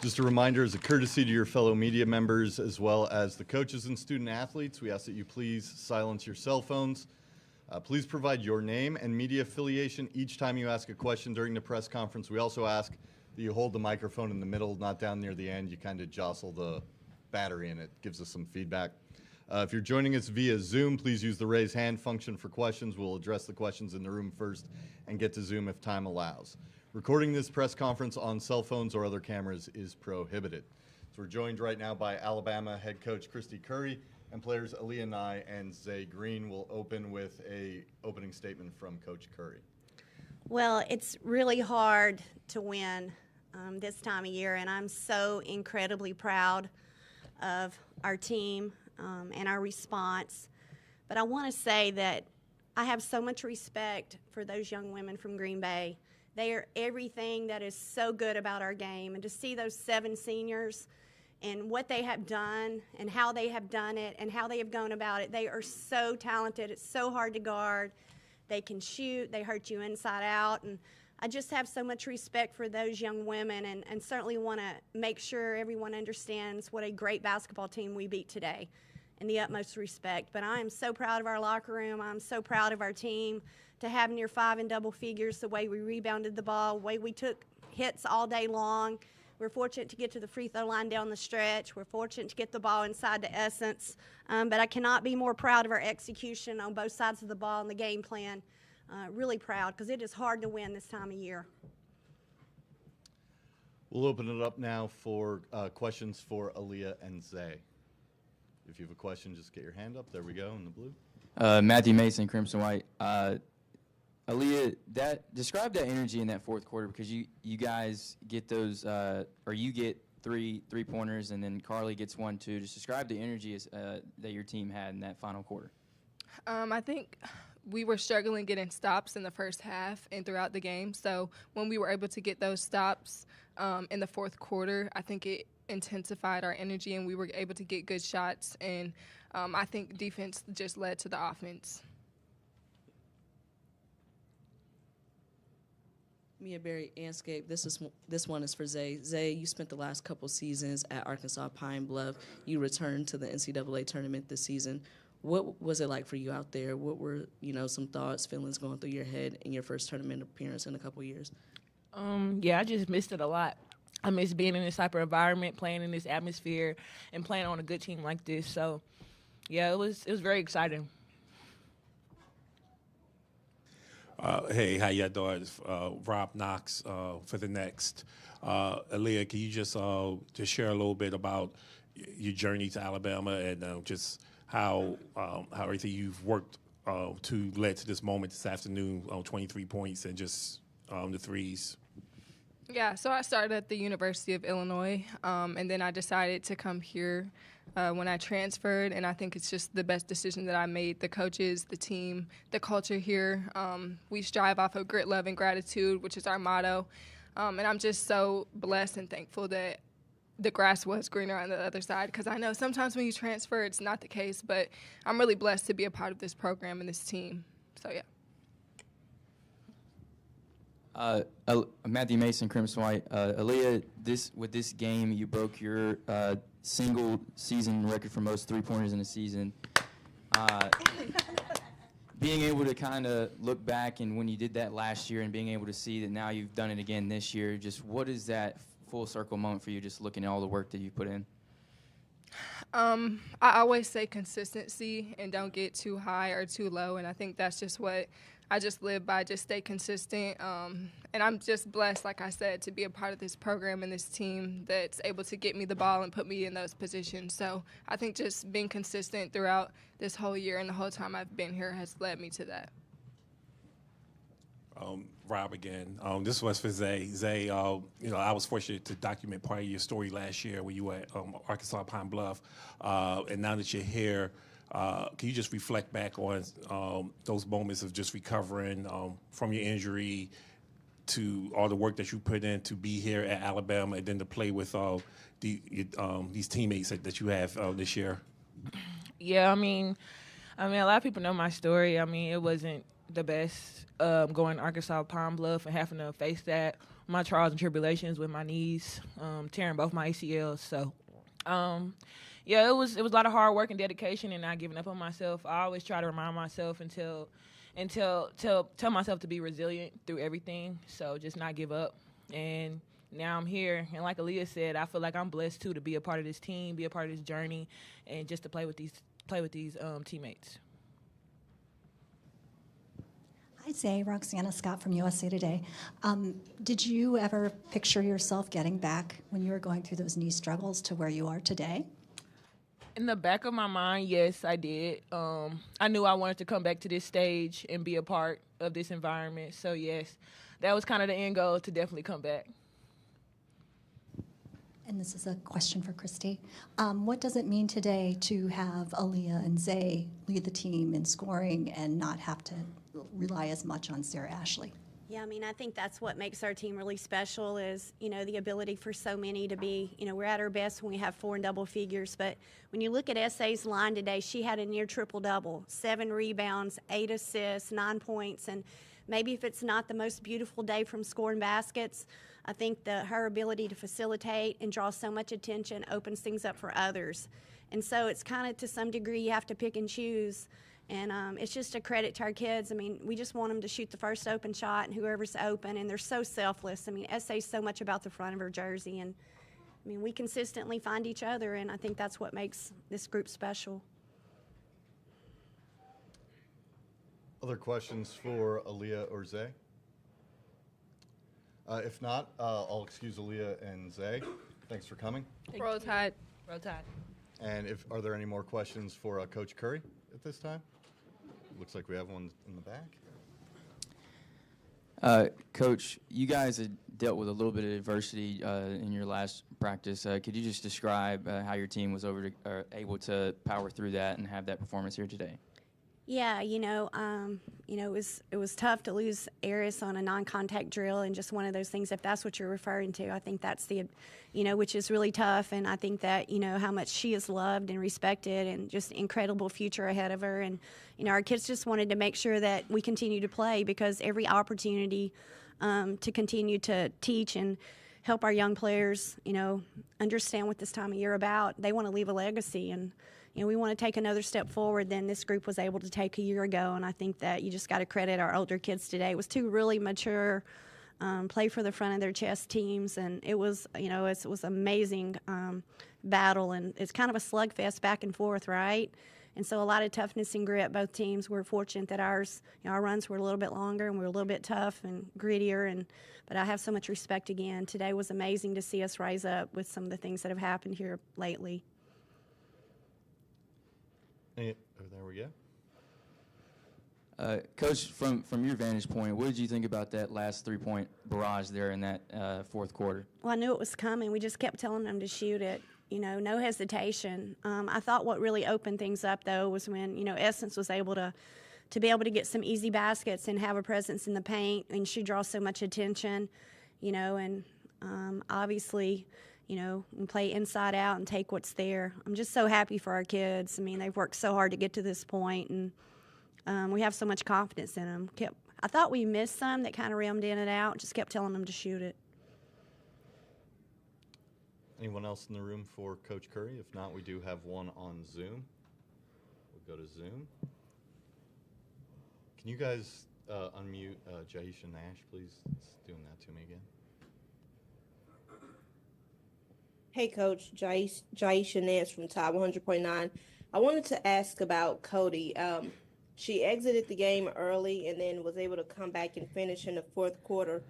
Just a reminder, as a courtesy to your fellow media members as well as the coaches and student athletes, we ask that you please silence your cell phones. Please provide your name and media affiliation each time you ask a question during the press conference. We also ask that you hold the microphone in the middle, not down near the end. You kind of jostle the battery and it gives us some feedback. If you're joining us via Zoom, please use the raise hand function for questions. We'll address the questions in the room first and get to Zoom if time allows. Recording this press conference on cell phones or other cameras is prohibited. So we're joined right now by Alabama head coach Christy Curry, and players Aaliyah Nye and Zay Green. Will open with a opening statement from Coach Curry. Well, it's really hard to win this time of year, and I'm so incredibly proud of our team and our response. But I want to say that I have so much respect for those young women from Green Bay. They are everything that is so good about our game, and to see those 7 seniors and what they have done and how they have done it and how they have gone about it, they are so talented. It's so hard to guard. They can shoot. They hurt you inside out. And I just have so much respect for those young women, and certainly want to make sure everyone understands what a great basketball team we beat today, in the utmost respect. But I am so proud of our locker room. I'm so proud of our team to have near 5 in double figures, the way we rebounded the ball, the way we took hits all day long. We're fortunate to get to the free throw line down the stretch. We're fortunate to get the ball inside to Essence. But I cannot be more proud of our execution on both sides of the ball and the game plan. Really proud, because it is hard to win this time of year. We'll open it up now for questions for Aaliyah and Zay. If you have a question, just get your hand up. There we go, in the blue. Matthew Mason, Crimson White. Aaliyah, describe that energy in that fourth quarter, because you guys get those, or you get three-pointers, and then Carly gets 1, 2. Just describe the energy that your team had in that final quarter. I think we were struggling getting stops in the first half and throughout the game. So when we were able to get those stops in the fourth quarter, I think it intensified our energy, and we were able to get good shots. And I think defense just led to the offense. Mia Berry, Anscape. This one is for Zay. Zay, you spent the last couple seasons at Arkansas Pine Bluff. You returned to the NCAA tournament this season. What was it like for you out there? What were some thoughts, feelings going through your head in your first tournament appearance in a couple years? Yeah, I just missed it a lot. I miss being in this type of environment, playing in this atmosphere, and playing on a good team like this. So, yeah, it was very exciting. Hey, how y'all doing? Rob Knox for the Next. Aaliyah, can you just share a little bit about your journey to Alabama and just how everything you've worked to led to this moment this afternoon, 23 points and just the threes? Yeah, so I started at the University of Illinois, and then I decided to come here when I transferred, and I think it's just the best decision that I made. The coaches, the team, the culture here, we strive off of grit, love, and gratitude, which is our motto, and I'm just so blessed and thankful that the grass was greener on the other side, because I know sometimes when you transfer, it's not the case, but I'm really blessed to be a part of this program and this team, so yeah. Matthew Mason, Crimson White. Aaliyah, with this game, you broke your single season record for most three-pointers in a season. Being able to kind of look back and when you did that last year and being able to see that now you've done it again this year, just what is that full circle moment for you, just looking at all the work that you put in? I always say consistency and don't get too high or too low, and I think that's just what I just live by, just stay consistent. And I'm just blessed, like I said, to be a part of this program and this team that's able to get me the ball and put me in those positions. So I think just being consistent throughout this whole year and the whole time I've been here has led me to that. Rob again. This was for Zay. Zay, I was fortunate to document part of your story last year when you were at Arkansas Pine Bluff. And now that you're here, can you just reflect back on those moments of just recovering from your injury to all the work that you put in to be here at Alabama and then to play with these teammates that you have this year? Yeah, I mean, a lot of people know my story. I mean, it wasn't the best going to Arkansas Pine Bluff and having to face that. my trials and tribulations with my knees, tearing both my ACLs. So, yeah, it was a lot of hard work and dedication and not giving up on myself. I always try to remind myself and tell myself to be resilient through everything. So just not give up. And now I'm here, and like Aaliyah said, I feel like I'm blessed too to be a part of this team, be a part of this journey, and just to play with these teammates. Hi, Zay. Roxana Scott from USA Today. Did you ever picture yourself getting back when you were going through those knee struggles to where you are today? In the back of my mind, yes, I did. I knew I wanted to come back to this stage and be a part of this environment. So, yes, that was kind of the end goal, to definitely come back. And this is a question for Christy. What does it mean today to have Aaliyah and Zay lead the team in scoring and not have to rely as much on Sarah Ashley? Yeah, I mean, I think that's what makes our team really special is, the ability for so many to be, we're at our best when we have 4 in double figures. But when you look at S.A.'s line today, she had a near triple-double, 7 rebounds, 8 assists, 9 points. And maybe if it's not the most beautiful day from scoring baskets, I think her ability to facilitate and draw so much attention opens things up for others. And so it's kind of, to some degree, you have to pick and choose. And it's just a credit to our kids. I mean, we just want them to shoot the first open shot and whoever's open, and they're so selfless. I mean, S.A.'s so much about the front of her jersey. And, I mean, we consistently find each other, and I think that's what makes this group special. Other questions for Aaliyah or Zay? If not, I'll excuse Aaliyah and Zay. Thanks for coming. Roll Tide. Roll Tide. And are there any more questions for Coach Curry at this time? Looks like we have one in the back. Coach, you guys had dealt with a little bit of adversity in your last practice. Could you just describe how your team was able to power through that and have that performance here today? Yeah, it was tough to lose Eris on a non-contact drill, and just one of those things, if that's what you're referring to. I think that's which is really tough, and I think that, how much she is loved and respected, and just incredible future ahead of her. And, our kids just wanted to make sure that we continue to play, because every opportunity to continue to teach and help our young players, understand what this time of year about, they want to leave a legacy. And, we want to take another step forward than this group was able to take a year ago. And I think that you just got to credit our older kids today. It was 2 really mature, play for the front of their chest teams. And it was, it was amazing battle. And it's kind of a slugfest back and forth, right? And so a lot of toughness and grit. Both teams were fortunate that ours, our runs were a little bit longer and we were a little bit tough and grittier. But I have so much respect again. Today was amazing to see us rise up with some of the things that have happened here lately. There we go. Coach, from your vantage point, what did you think about that last 3-point barrage there in that fourth quarter? Well, I knew it was coming. We just kept telling them to shoot it, no hesitation. I thought what really opened things up, though, was when, Essence was able to be able to get some easy baskets and have a presence in the paint, and she draws so much attention, and obviously, and play inside out and take what's there. I'm just so happy for our kids. I mean, they've worked so hard to get to this point, and we have so much confidence in them. I thought we missed some that kind of rimmed in and out. Just kept telling them to shoot it. Anyone else in the room for Coach Curry? If not, we do have one on Zoom. We'll go to Zoom. Can you guys unmute Jaisha Nash, please? It's doing that to me again. Hey, Coach. Jaisha Nance from Top 100.9. I wanted to ask about Cody. She exited the game early and then was able to come back and finish in the fourth quarter.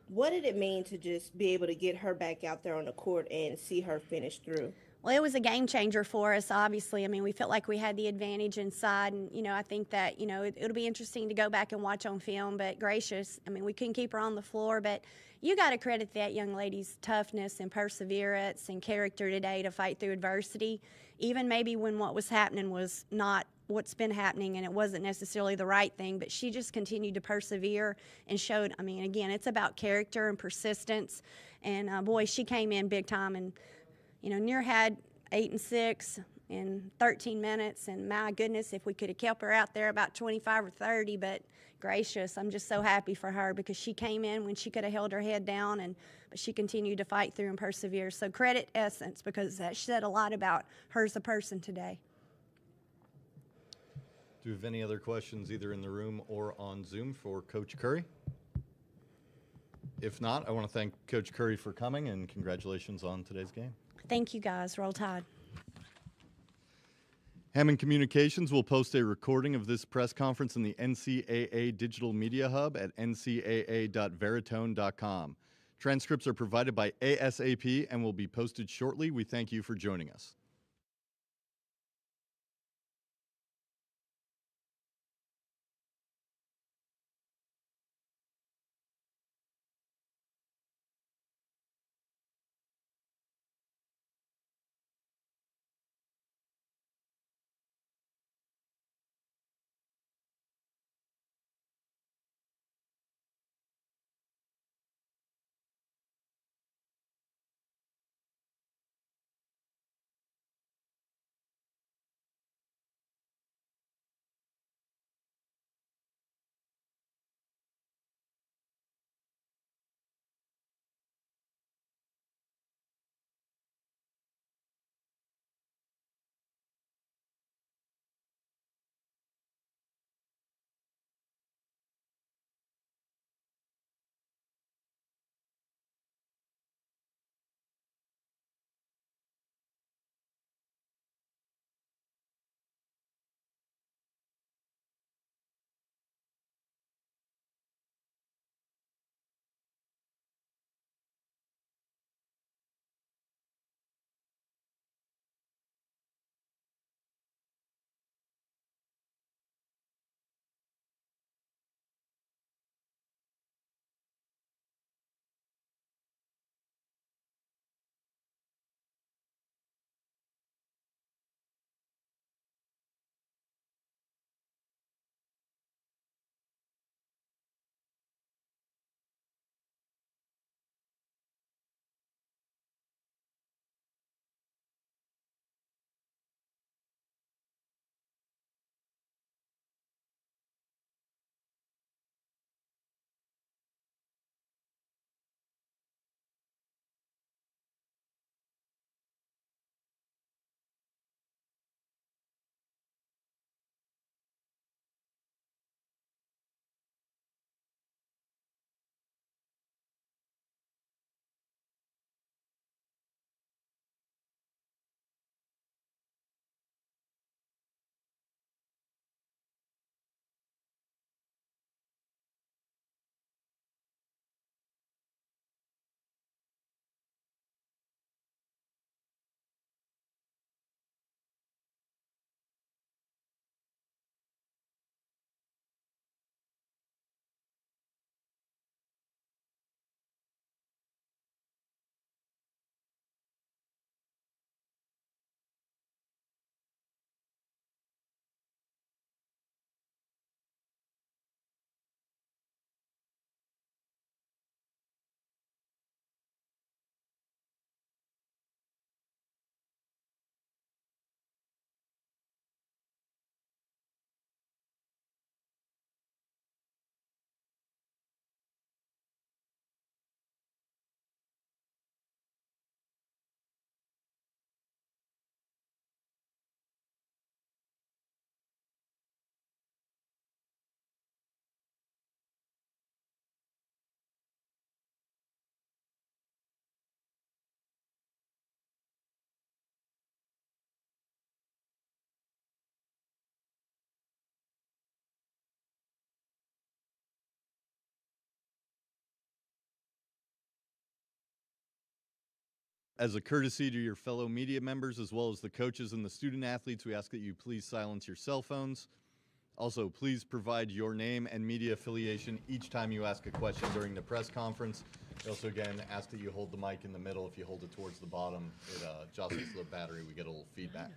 What did it mean to just be able to get her back out there on the court and see her finish through? Well, it was a game changer for us, obviously. I mean, we felt like we had the advantage inside, and, I think that, it'll be interesting to go back and watch on film, but gracious. I mean, we couldn't keep her on the floor, but you got to credit that young lady's toughness and perseverance and character today to fight through adversity, even maybe when what was happening was not what's been happening and it wasn't necessarily the right thing, but she just continued to persevere and showed, I mean, again, it's about character and persistence, and boy, she came in big time, and Near had 8 and 6. in 13 minutes. And my goodness, if we could have kept her out there about 25 or 30, but gracious, I'm just so happy for her because she came in when she could have held her head down, but she continued to fight through and persevere. So credit Essence, because that said a lot about her as a person today. Do you have any other questions either in the room or on Zoom for Coach Curry? If not, I want to thank Coach Curry for coming and congratulations on today's game. Thank you, guys. Roll Tide. Hammond Communications will post a recording of this press conference in the NCAA Digital Media Hub at ncaa.veritone.com. Transcripts are provided by ASAP and will be posted shortly. We thank you for joining us. As a courtesy to your fellow media members, as well as the coaches and the student athletes, we ask that you please silence your cell phones. Also, please provide your name and media affiliation each time you ask a question during the press conference. We also, again, ask that you hold the mic in the middle. If you hold it towards the bottom, it jostles the battery. We get a little feedback.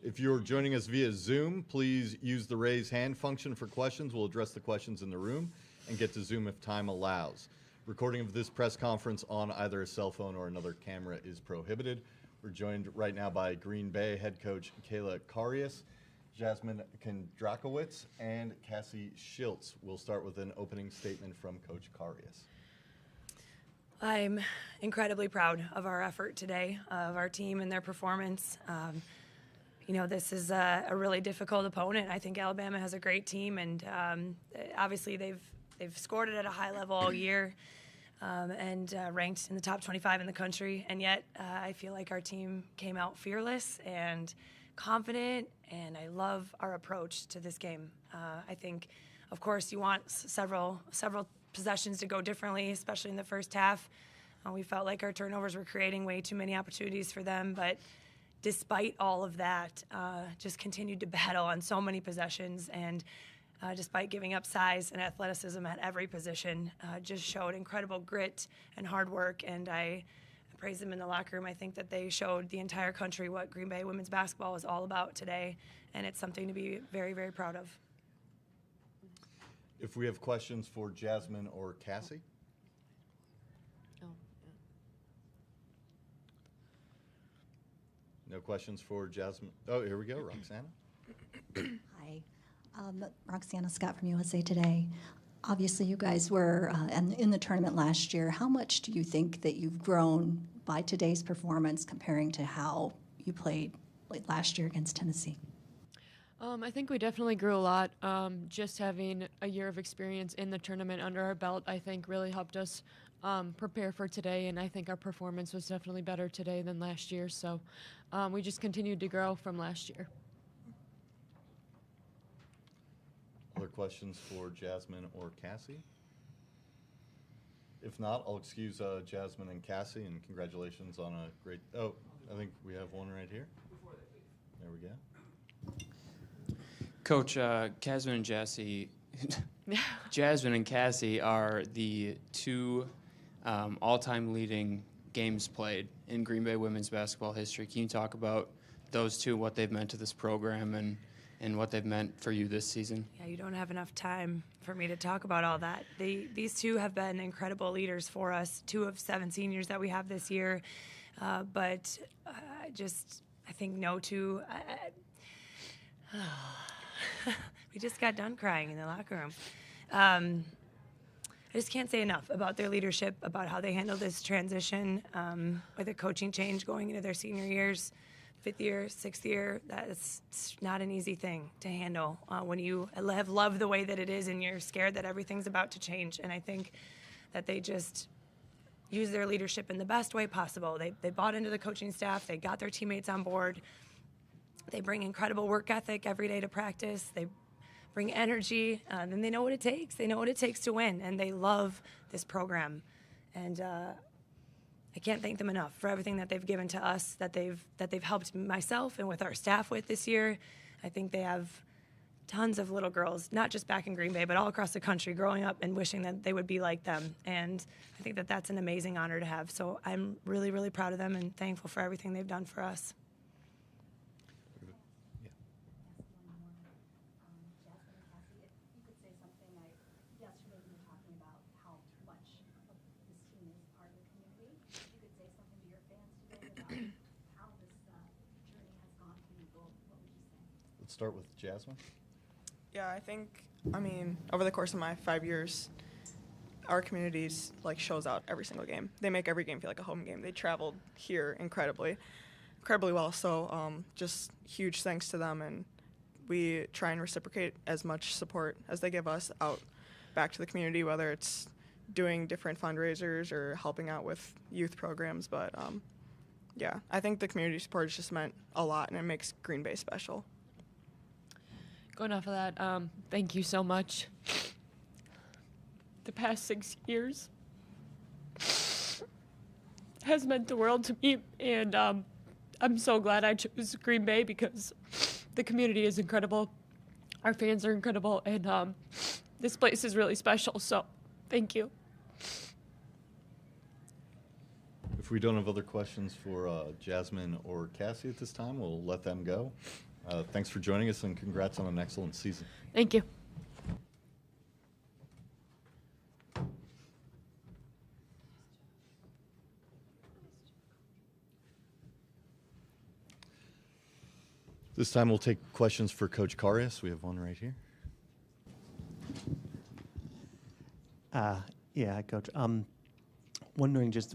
If you're joining us via Zoom, please use the raise hand function for questions. We'll address the questions in the room and get to Zoom if time allows. Recording of this press conference on either a cell phone or another camera is prohibited. We're joined right now by Green Bay head coach Kayla Karius, Jasmine Kondrakowicz, and Cassie Schiltz. We'll start with an opening statement from Coach Karius. I'm incredibly proud of our effort today, of our team and their performance. This is a really difficult opponent. I think Alabama has a great team, and obviously they've scored it at a high level all year and ranked in the top 25 in the country. And yet I feel like our team came out fearless and confident, and I love our approach to this game. I think, of course, you want several possessions to go differently, especially in the first half. We felt like our turnovers were creating way too many opportunities for them, but despite all of that, just continued to battle on so many possessions, and despite giving up size and athleticism at every position, just showed incredible grit and hard work, and I praise them in the locker room. I think that they showed the entire country what Green Bay women's basketball is all about today, and it's something to be very, very proud of. If we have questions for Jasmine or Cassie? No questions for Jasmine? Oh, here we go, Roxana. Hi, Roxana Scott from USA Today. Obviously, you guys were in the tournament last year. How much do you think that you've grown by today's performance comparing to how you played last year against Tennessee? I think we definitely grew a lot. Just having a year of experience in the tournament under our belt, I think, really helped us prepare for today, and I think our performance was definitely better today than last year. So we just continued to grow from last year. Other questions for Jasmine or Cassie? If not, I'll excuse Jasmine and Cassie, and congratulations on a great, I think we have one right here. There we go. Coach, Jasmine and Cassie are the two all-time leading games played in Green Bay women's basketball history. Can you talk about those two, what they've meant to this program, and what they've meant for you this season? Yeah, you don't have enough time for me to talk about all that. These two have been incredible leaders for us, 2 of 7 seniors that we have this year. But I think no two. We just got done crying in the locker room. I just can't say enough about their leadership, about how they handled this transition with a coaching change going into their senior years, 5th year, 6th year. It's not an easy thing to handle when you have loved the way that it is and you're scared that everything's about to change. And I think that they just use their leadership in the best way possible. They bought into the coaching staff. They got their teammates on board. They bring incredible work ethic every day to practice. They bring energy, and they know what it takes. They know what it takes to win, and they love this program. And I can't thank them enough for everything that they've given to us, that they've helped myself and with our staff with this year. I think they have tons of little girls, not just back in Green Bay, but all across the country, growing up and wishing that they would be like them. And I think that that's an amazing honor to have. So I'm really, really proud of them and thankful for everything they've done for us. Let's start with Jasmine. Yeah, I think, over the course of my 5 years, our communities shows out every single game. They make every game feel like a home game. They traveled here incredibly well. So just huge thanks to them, and we try and reciprocate as much support as they give us out back to the community, whether it's doing different fundraisers or helping out with youth programs. But yeah, I think the community support has just meant a lot, and it makes Green Bay special. Going off of that, thank you so much. The past 6 years has meant the world to me, and I'm so glad I chose Green Bay because the community is incredible, our fans are incredible, and this place is really special, so thank you. If we don't have other questions for Jasmine or Cassie at this time, we'll let them go. Thanks for joining us, and congrats on an excellent season. Thank you. This time we'll take questions for Coach Karius. We have one right here. Yeah, Coach. Wondering just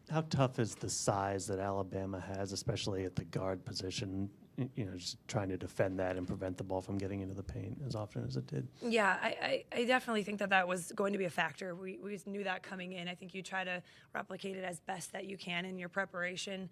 how tough is the size that Alabama has, especially at the guard position, just trying to defend that and prevent the ball from getting into the paint as often as it did? Yeah, I definitely think that was going to be a factor. We knew that coming in. I think you try to replicate it as best that you can in your preparation.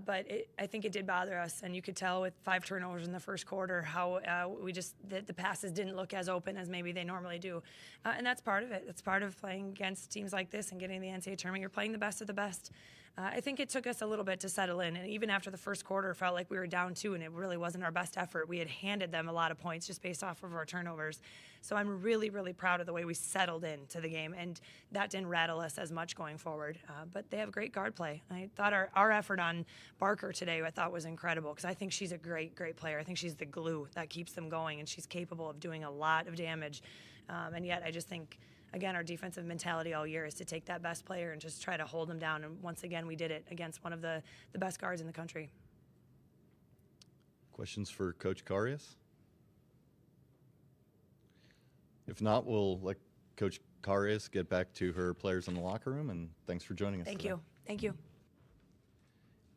But I think it did bother us, and you could tell with 5 turnovers in the first quarter how the passes didn't look as open as maybe they normally do. And that's part of it. It's part of playing against teams like this and getting the NCAA tournament. You're playing the best of the best. I think it took us a little bit to settle in, and even after the first quarter, felt like we were down 2, and it really wasn't our best effort. We had handed them a lot of points just based off of our turnovers. So I'm really, really proud of the way we settled into the game, and that didn't rattle us as much going forward. But they have great guard play. I thought our effort on Barker today, I thought was incredible, because I think she's a great, great player. I think she's the glue that keeps them going, and she's capable of doing a lot of damage. And yet I just think, again, our defensive mentality all year is to take that best player and just try to hold them down. And once again, we did it against one of the best guards in the country. Questions for Coach Karius? If not, we'll let Coach Karius get back to her players in the locker room, and thanks for joining us Thank today. you. Thank you.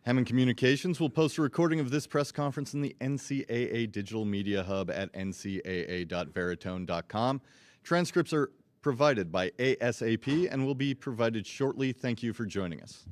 Hammond Communications will post a recording of this press conference in the NCAA Digital Media Hub at ncaa.veritone.com. Transcripts are provided by ASAP and will be provided shortly. Thank you for joining us.